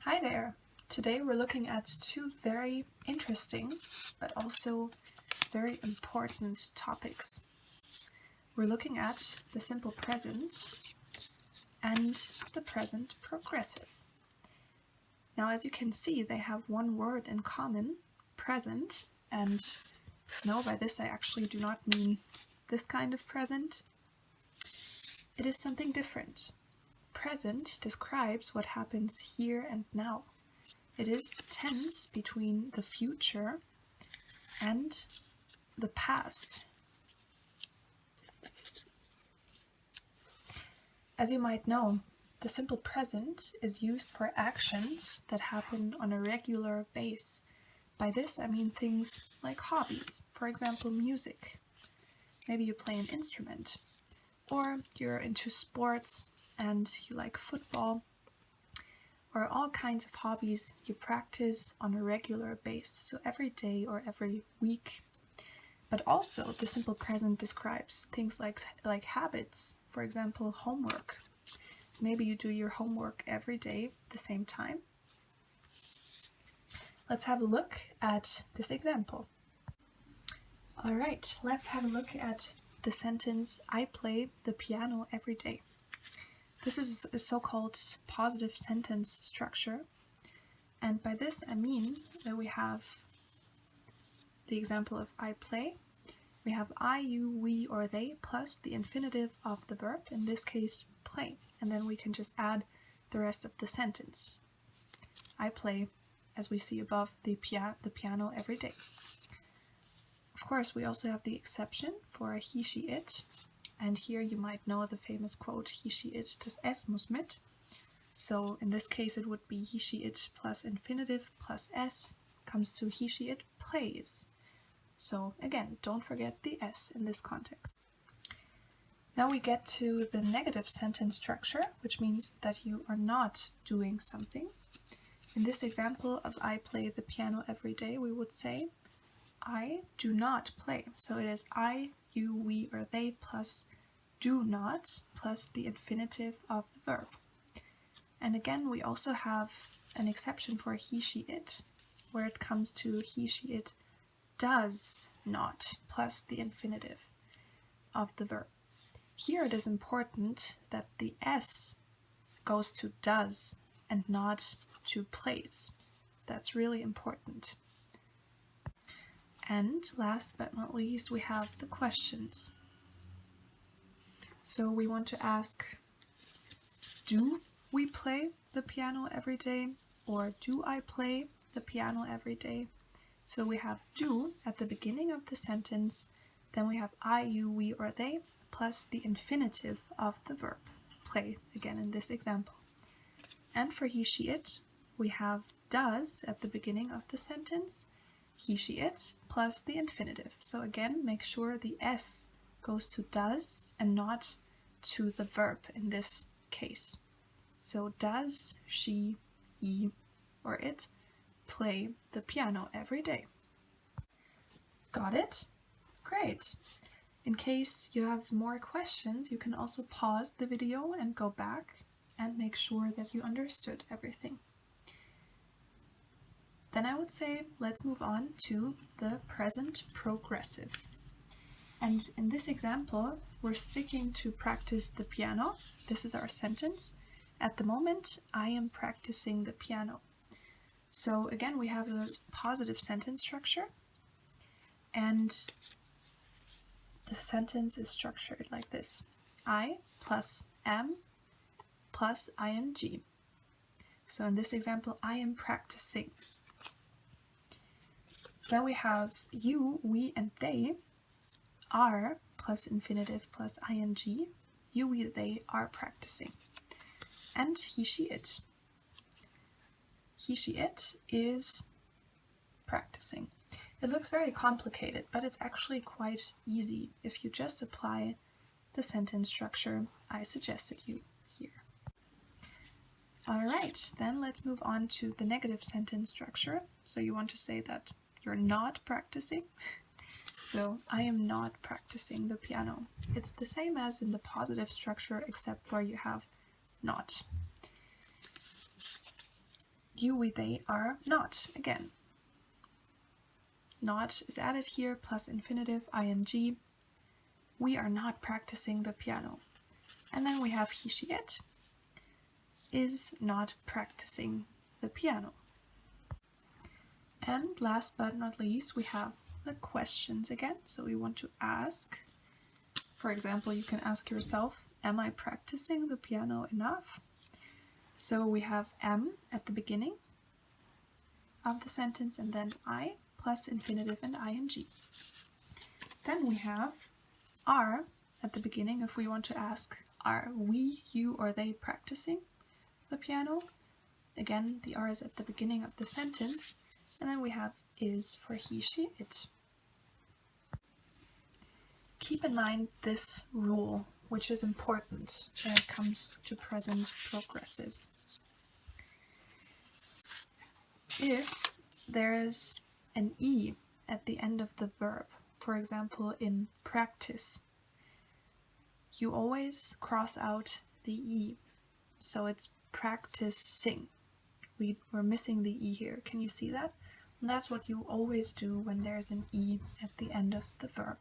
Hi there! Today we're looking at two very interesting but also very important topics. We're looking at the simple present and the present progressive. Now, as you can see, they have one word in common, present, and no, by this I actually do not mean this kind of present. It is something different. Present describes what happens here and now. It is the tense between the future and the past. As you might know, the simple present is used for actions that happen on a regular basis. By this I mean things like hobbies, for example music. Maybe you play an instrument, or you're into sports and you like football, or all kinds of hobbies you practice on a regular basis, so every day or every week. But also the simple present describes things like habits, for example homework. Maybe you do your homework every day at the same time. Let's have a look at this example. Alright, let's have a look at the sentence, I play the piano every day. This is a so-called positive sentence structure, and by this I mean that we have the example of I play. We have I, you, we, or they plus the infinitive of the verb, in this case play, and then we can just add the rest of the sentence. I play, as we see above, the piano every day. Of course, we also have the exception for he, she, it. And here you might know the famous quote, he, she, it, das S muss mit. So in this case it would be he, she, it plus infinitive plus S comes to he, she, it plays. So again, don't forget the S in this context. Now we get to the negative sentence structure, which means that you are not doing something. In this example of I play the piano every day, we would say I do not play. So it is I, you, we, or they plus do not plus the infinitive of the verb. And again, we also have an exception for he, she, it, where it comes to he, she, it does not plus the infinitive of the verb. Here it is important that the S goes to does and not to plays. That's really important. And last but not least, we have the questions. So we want to ask, do we play the piano every day? Or do I play the piano every day? So we have do at the beginning of the sentence, then we have I, you, we, or they, plus the infinitive of the verb, play, again in this example. And for he, she, it, we have does at the beginning of the sentence, he, she, it, plus the infinitive. So again, make sure the S goes to does and not to the verb in this case. So does she, he, or it play the piano every day? Got it? Great! In case you have more questions, you can also pause the video and go back and make sure that you understood everything. Then I would say let's move on to the present progressive. And in this example, we're sticking to practice the piano. This is our sentence. At the moment, I am practicing the piano. So again, we have a positive sentence structure, and the sentence is structured like this. I plus am plus ing. So in this example, I am practicing. Then we have you, we, and they are plus infinitive plus ing. You, we, they are practicing. And he, she, it. He, she, it is practicing. It looks very complicated, but it's actually quite easy if you just apply the sentence structure I suggested you here. Alright, then let's move on to the negative sentence structure. So you want to say that you're not practicing. So I am not practicing the piano. It's the same as in the positive structure, except for you have not. You, we, they are not. Again, not is added here, plus infinitive, ing. We are not practicing the piano. And then we have he, she, it is not practicing the piano. And last but not least, we have the questions again. So we want to ask, for example, you can ask yourself, am I practicing the piano enough? So we have am at the beginning of the sentence, and then I plus infinitive and ing. Then we have are at the beginning if we want to ask, are we, you, or they practicing the piano? Again, the are is at the beginning of the sentence. And then we have is for he, she, it. Keep in mind this rule, which is important when it comes to present progressive. If there is an E at the end of the verb, for example in practice, you always cross out the E. So it's practicing. We're missing the E here. Can you see that? And that's what you always do when there's an E at the end of the verb.